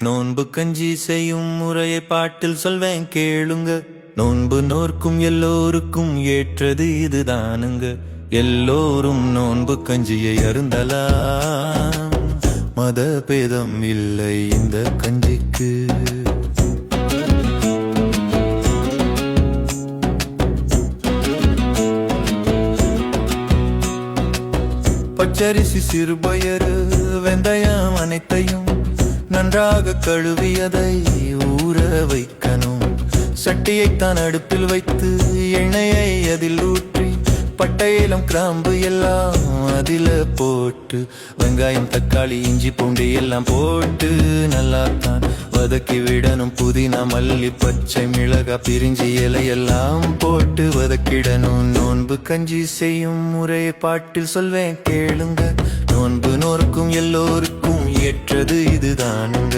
நோன்பு கஞ்சி செய்யும் முறையை பாட்டில் சொல்வேன் கேளுங்க. நோன்பு நோர்க்கும் எல்லோருக்கும் ஏற்றது இதுதானுங்க. எல்லோரும் நோன்பு கஞ்சியை அருந்தலாம். மத பேதம் இல்லை இந்த கஞ்சிக்கு. பச்சரிசி சிறுபயறு வெந்தயம் அனைத்தையும் நன்றாக கழுவியதை ஊற வைக்கணும். சட்டியைத்தான் அடுப்பில் வைத்து எண்ணெயை அதில் ஊற்றி பட்டையிலும் கிராம்பு எல்லாம் அதில் போட்டு வெங்காயம் தக்காளி இஞ்சி பூண்டு எல்லாம் போட்டு நல்லாத்தான் வதக்கி விடணும். புதினா மல்லி பச்சை மிளகா பிரிஞ்சி இலையெல்லாம் போட்டு வதக்கிடணும். நோன்பு கஞ்சி செய்யும் முறையை பாட்டில் சொல்வேன் கேளுங்க. நோன்பு நோர்க்கும் எல்லோருக்கும் ஏற்றது இதுதானுங்க.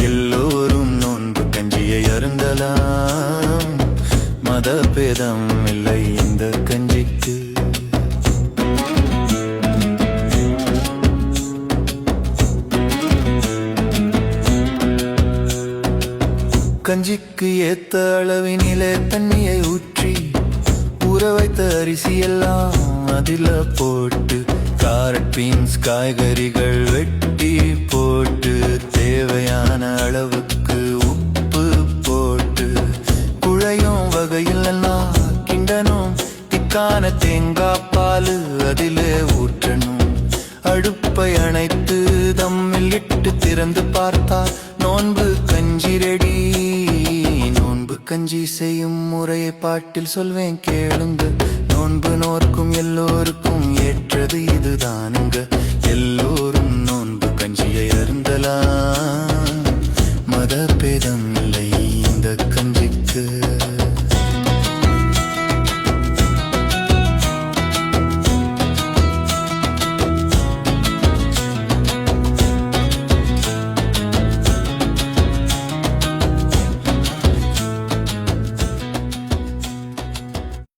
எல்லோரும் நோன்பு கஞ்சியை அருந்தலாம். மத பேதம் இல்லை இந்த கஞ்சிக்கு. கஞ்சிக்கு ஏத்த அளவினிலே தண்ணியை ஊற்றி ஊற வைத்த அரிசி எல்லாம் அதில் போட்டு கேரட் பீன்ஸ் காய்கறிகள் வெட்டி போட்டு தேவையான அளவுக்கு உப்பு போட்டு குழையும் வகையில் எல்லாம் கிண்டனும். திக்கான தேங்காய் பால் அதிலே ஊற்றணும். அடுப்பை அணைத்து தம்மில் இட்டு திறந்து பார்த்தால் நோன்பு கஞ்சி ரெடி. நோன்பு கஞ்சி செய்யும் முறையை பாட்டில் சொல்வேன் கேளுங்க. நோன்பு நோர்க்கும் எல்லோருக்கும் ஏற்றது இதுதானுங்க. எல்லோரும் நோன்பு கஞ்சியை அருந்தலாம்.